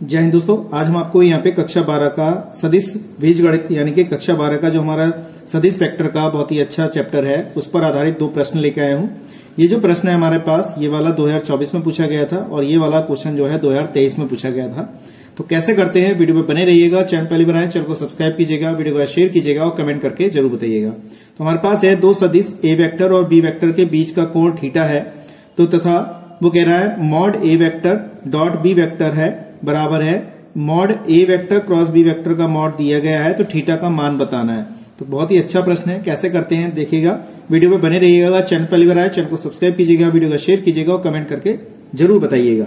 जय हिंद दोस्तों, आज हम आपको यहाँ पे कक्षा 12 का सदिश बीजगणित यानी कि कक्षा 12 का जो हमारा सदिश वेक्टर का बहुत ही अच्छा चैप्टर है उस पर आधारित दो प्रश्न लेके आया हूँ। ये जो प्रश्न है हमारे पास ये वाला 2024 में पूछा गया था और ये वाला क्वेश्चन जो है 2023 में पूछा गया था। तो कैसे करते हैं वीडियो में बने रहिएगा। चैनल पहले बनाए, चैनल को सब्सक्राइब कीजिएगा, वीडियो को शेयर कीजिएगा और कमेंट करके जरूर बताइएगा। तो हमारे पास है दो सदिश ए वेक्टर और बी वेक्टर के बीच का कोण थीटा है। तो तथा वो कह रहा है मॉड ए वेक्टर डॉट बी वेक्टर है बराबर है मॉड ए वेक्टर क्रॉस बी वेक्टर का मॉड दिया गया है, तो थीटा का मान बताना है। तो बहुत ही अच्छा प्रश्न है, कैसे करते हैं देखिएगा, वीडियो में बने रहिएगा। चैनल पहली बार आए, चैनल को सब्सक्राइब कीजिएगा, वीडियो को शेयर कीजिएगा और कमेंट करके जरूर बताइएगा।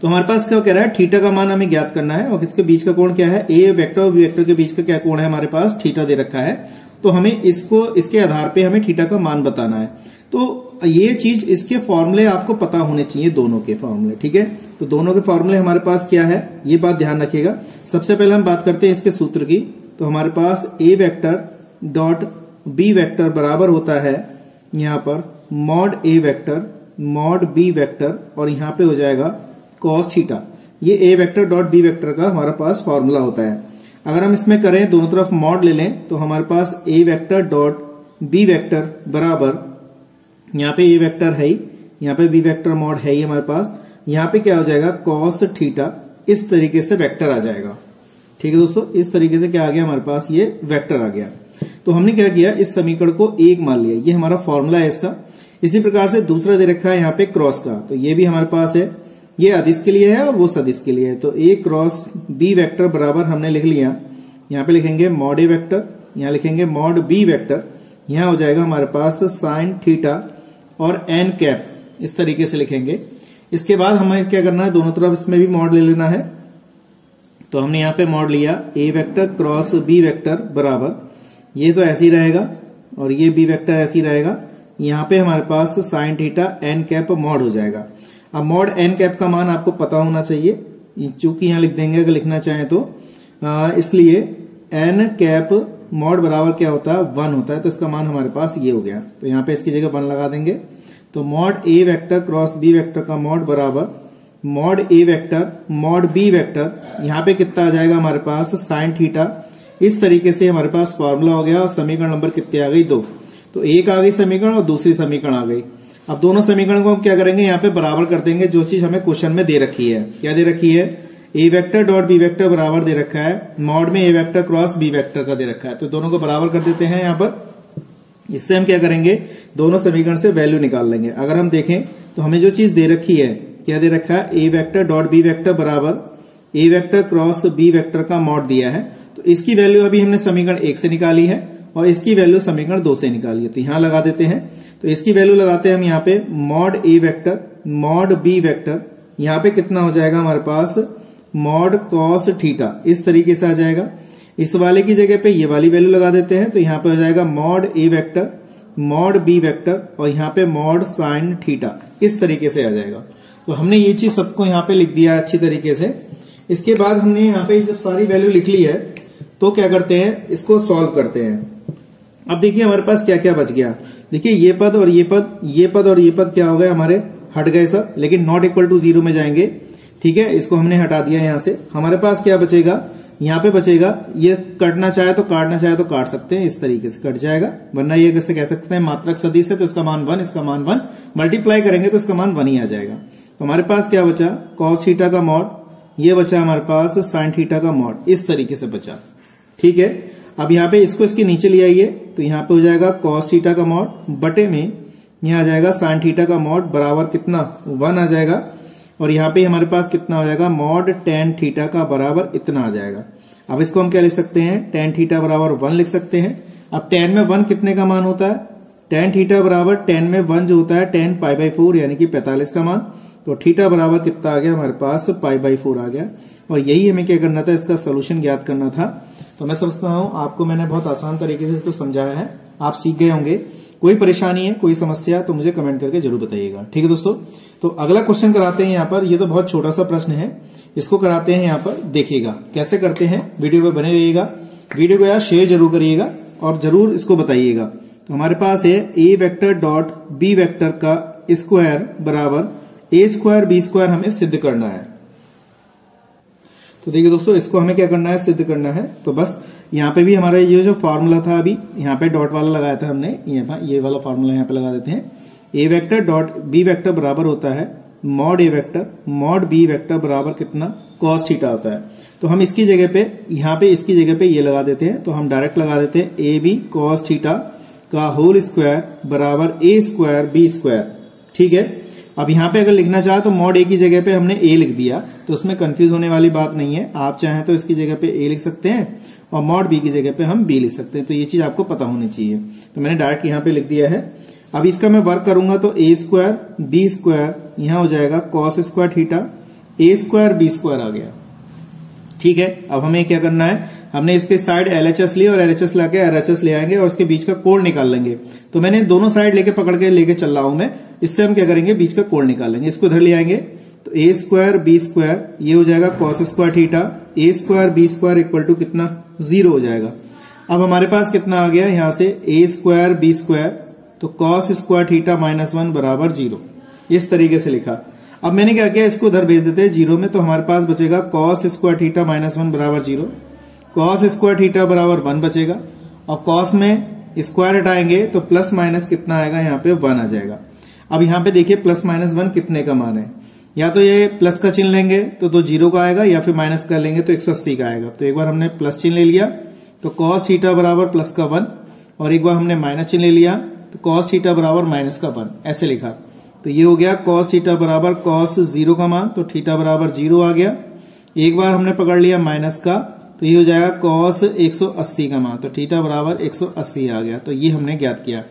तो हमारे पास क्या कह रहा है, थीटा का मान हमें ज्ञात करना है और इसके बीच का कोण क्या है, ए वेक्टर और बी वेक्टर के बीच का क्या कोण है, हमारे पास थीटा दे रखा है। तो हमें इसके आधार पे हमें थीटा का मान बताना है। तो ये चीज इसके फॉर्मूले आपको पता होने चाहिए, दोनों के फॉर्मूले, ठीक है। तो दोनों के फॉर्मूले हमारे पास क्या है ये बात ध्यान रखिएगा। सबसे पहले हम बात करते हैं इसके सूत्र की। तो हमारे पास ए वेक्टर डॉट बी वेक्टर बराबर होता है यहाँ पर मॉड ए वेक्टर मॉड बी वेक्टर और यहाँ पे हो जाएगा कॉस थीटा। ये ए वेक्टर डॉट बी वेक्टर का हमारे पास फॉर्मूला होता है। अगर हम इसमें करें दोनों तरफ मॉड ले लें तो हमारे पास ए वेक्टर डॉट बी वेक्टर बराबर यहाँ पे ए वेक्टर है ही, यहाँ पे बी वेक्टर मॉड है ही हमारे पास, यहाँ पे क्या हो जाएगा कॉस थीटा। इस तरीके से वेक्टर आ जाएगा, ठीक है दोस्तों। इस तरीके से क्या आ गया हमारे पास, ये वेक्टर आ गया। तो हमने क्या किया, इस समीकरण को एक मान लिया, ये हमारा फॉर्मूला है इसका। इसी प्रकार से दूसरा दे रखा है यहाँ पे क्रॉस का, तो ये भी हमारे पास है, ये अदिश के लिए है और वो सदिश के लिए है। तो ए क्रॉस बी वेक्टर बराबर हमने लिख लिया, यहाँ पे लिखेंगे मॉड ए वेक्टर, यहाँ लिखेंगे मॉड बी वेक्टर, यहाँ हो जाएगा हमारे पास साइन थीटा और एन कैप, इस तरीके से लिखेंगे। इसके बाद हमें क्या करना है, दोनों तरफ इसमें भी मॉड ले लेना है। तो हमने यहाँ पे मॉड लिया ए वेक्टर क्रॉस बी वेक्टर बराबर, ये तो ऐसे ही रहेगा और ये बी वेक्टर ऐसे ही रहेगा। यहाँ पे हमारे पास sine theta n cap mod हो जाएगा। अब मॉड एन कैप का मान आपको पता होना चाहिए, चूंकि यहाँ लिख देंगे अगर लिखना चाहें तो, इसलिए एन कैप मॉड बराबर क्या होता है 1 होता है। तो इसका मान हमारे पास ये हो गया। तो यहाँ पे इसकी जगह 1 लगा देंगे। तो मॉड ए वेक्टर क्रॉस बी वेक्टर का मॉड बराबर मॉड ए वेक्टर मॉड बी वेक्टर, यहाँ पे कितना आ जाएगा हमारे पास साइन थीटा। इस तरीके से हमारे पास फॉर्मूला हो गया और समीकरण नंबर कितने आ गई, 2। तो एक आ गई समीकरण और दूसरी समीकरण आ गई। अब दोनों समीकरण को हम क्या करेंगे, यहाँ पे बराबर कर देंगे जो चीज हमें क्वेश्चन में दे रखी है। क्या दे रखी है, ए वेक्टर डॉट बी वेक्टर बराबर दे रखा है मॉड में ए वेक्टर क्रॉस बी वेक्टर का दे रखा है। तो दोनों को बराबर कर देते हैं यहाँ पर। इससे हम क्या करेंगे, दोनों समीकरण से वैल्यू निकाल लेंगे। अगर हम देखें तो हमें जो चीज दे रखी है, क्या दे रखा है, ए वेक्टर डॉट बी वेक्टर बराबर ए वेक्टर क्रॉस बी वेक्टर का मॉड दिया है। तो इसकी वैल्यू अभी हमने समीकरण 1 से निकाली है और इसकी वैल्यू समीकरण 2 से निकाली है। तो यहां लगा देते हैं। तो इसकी वैल्यू लगाते हैं हम यहाँ पे मॉड ए वेक्टर मॉड बी वेक्टर, यहाँ पे कितना हो जाएगा हमारे पास मॉड कॉस थीटा, इस तरीके से आ जाएगा। इस वाले की जगह पे ये वाली वैल्यू लगा देते हैं। तो यहाँ पे हो जाएगा मॉड ए वेक्टर मॉड बी वेक्टर और यहाँ पे मॉड साइन थीटा, इस तरीके से आ जाएगा। तो हमने ये चीज सबको यहाँ पे लिख दिया है अच्छी तरीके से। इसके बाद हमने यहाँ पे जब सारी वैल्यू लिख ली है तो क्या करते हैं, इसको सॉल्व करते हैं। अब देखिए हमारे पास क्या क्या बच गया। देखिए ये पद और ये पद, ये पद और ये पद क्या हो गए हमारे, हट गए सब, लेकिन नॉट इक्वल टू 0 में जाएंगे, ठीक है। इसको हमने हटा दिया यहाँ से। हमारे पास क्या बचेगा, यहाँ पे बचेगा, ये कटना चाहे तो काटना चाहे तो काट सकते हैं, इस तरीके से कट जाएगा। वरना ये कैसे कह सकते हैं, मात्रक सदिश है तो इसका मान 1, इसका मान 1, मल्टीप्लाई करेंगे तो इसका मान 1 ही आ जाएगा। तो हमारे पास क्या बचा, कॉस थीटा का मॉड, ये बचा हमारे पास साइन थीटा का मॉड, इस तरीके से बचा, ठीक है। अब यहाँ पे इसको इसके नीचे ले आइए तो यहाँ पे हो जाएगा कॉस थीटा का मॉड बटे में यहाँ आ जाएगा साइन थीटा का मॉड बराबर कितना 1 आ जाएगा। और यहाँ पे हमारे पास कितना हो जाएगा, मॉड टेन थीटा का बराबर इतना आ जाएगा। अब इसको हम क्या लिख सकते हैं, टेन थीटा बराबर 1 लिख सकते हैं। अब टेन में 1 कितने का मान होता है, टेन थीटा बराबर टेन में 1 जो होता है 10 π/4 यानी कि 45 का मान। तो थीटा बराबर कितना आ गया हमारे पास, π/4 आ गया। और यही हमें क्या करना था, इसका सोल्यूशन ज्ञात करना था। तो मैं समझता हूँ आपको मैंने बहुत आसान तरीके से इसको समझाया है, आप सीख गए होंगे। कोई परेशानी है, कोई समस्या तो मुझे कमेंट करके जरूर बताइएगा, ठीक है दोस्तों। तो अगला क्वेश्चन कराते हैं यहाँ पर। ये तो बहुत छोटा सा प्रश्न है, इसको कराते हैं यहाँ पर, देखिएगा कैसे करते हैं। वीडियो पे बने रहिएगा, वीडियो को यार शेयर जरूर करिएगा और जरूर इसको बताइएगा। तो हमारे पास है ए वेक्टर डॉट बी वेक्टर का स्क्वायर बराबर ए स्क्वायर बी स्क्वायर हमें सिद्ध करना है। तो देखिए दोस्तों, इसको हमें क्या करना है, सिद्ध करना है। तो बस यहाँ पे भी हमारा ये जो फॉर्मूला था, अभी यहाँ पे डॉट वाला लगाया था हमने, ये वाला फॉर्मूला यहाँ पे लगा देते हैं। ए वेक्टर डॉट बी वेक्टर बराबर होता है मॉड ए वेक्टर मॉड बी वेक्टर बराबर कितना, कॉस थीटा होता है। तो हम इसकी जगह पे, यहाँ पे इसकी जगह पे ये लगा देते हैं। तो हम डायरेक्ट लगा देते हैं ए बी कॉस थीटा का होल स्क्वायर बराबर ए स्क्वायर बी स्क्वायर। ठीक है, अब यहाँ पे अगर लिखना चाहे तो मॉड ए की जगह पे हमने ए लिख दिया, तो उसमें कंफ्यूज होने वाली बात नहीं है। आप चाहें तो इसकी जगह पे ए लिख सकते हैं और मॉड बी की जगह पे हम बी लिख सकते हैं। तो ये चीज आपको पता होनी चाहिए। तो मैंने डायरेक्ट यहाँ पे लिख दिया है। अब इसका मैं वर्क करूंगा तो ए स्क्वायर बी स्क्वायर यहाँ हो जाएगा cos square theta, A square B square आ गया। ठीक है, अब हमें क्या करना है, हमने इसके साइड एलएचएस ली और एलएचएस लाके आरएचएस ले आएंगे और उसके बीच का कोण निकाल लेंगे। तो मैंने दोनों साइड लेके पकड़ के लेके चल रहा हूं मैं। इससे हम क्या करेंगे, बीच का कोण निकाल लेंगे। इसको इधर ले आएंगे तो ए स्क्वायर बी स्क्वायर ये हो जाएगा cos square theta, A square B square equal to कितना, 0 हो जाएगा। अब हमारे पास कितना आ गया यहाँ से, ए स्क्वायर बी स्क्वायर तो कॉस स्क्वायर थीटा -1 बराबर 0। इस तरीके से लिखा। अब मैंने क्या किया, इसको उधर भेज देते हैं 0 में। तो हमारे पास बचेगा कॉस स्क्वायर थीटा -1 बराबर 0, कॉस स्क्वायर थीटा बराबर 1 बचेगा। और कॉस में स्क्वायर हटाएंगे तो प्लस माइनस कितना आएगा, यहाँ पे 1 आ जाएगा। अब यहाँ पे देखिए प्लस माइनस 1 कितने का मान है, या तो ये प्लस का चिन्ह लेंगे तो 0 का आएगा, या फिर माइनस का लेंगे तो 180 का आएगा। तो एक बार हमने प्लस चिन्ह ले लिया तो कॉस थीटा बराबर प्लस का 1, और एक बार हमने माइनस चिन्ह ले लिया तो कॉस थीटा बराबर माइनस का 1, ऐसे लिखा। तो ये हो गया कॉस थीटा बराबर कॉस 0 का मान, तो थीटा बराबर 0 आ गया। एक बार हमने पकड़ लिया माइनस का, तो ये हो जाएगा कॉस 180 का मान, तो थीटा बराबर 180 आ गया। तो ये हमने ज्ञात किया।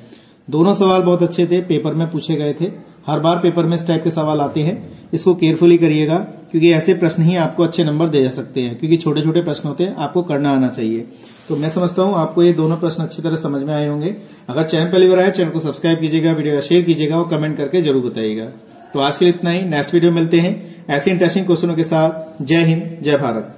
दोनों सवाल बहुत अच्छे थे, पेपर में पूछे गए थे। हर बार पेपर में इस टाइप के सवाल आते हैं, इसको केयरफुली करिएगा, क्योंकि ऐसे प्रश्न ही आपको अच्छे नंबर दे जा सकते हैं। क्योंकि छोटे छोटे प्रश्न होते हैं, आपको करना आना चाहिए। तो मैं समझता हूं आपको ये दोनों प्रश्न अच्छी तरह समझ में आए होंगे। अगर चैनल पहली बार आए, चैनल को सब्सक्राइब कीजिएगा, वीडियो को शेयर कीजिएगा और कमेंट करके जरूर बताइएगा। तो आज के लिए इतना ही, नेक्स्ट वीडियो मिलते हैं ऐसे इंटरेस्टिंग क्वेश्चनों के साथ। जय हिंद, जय भारत।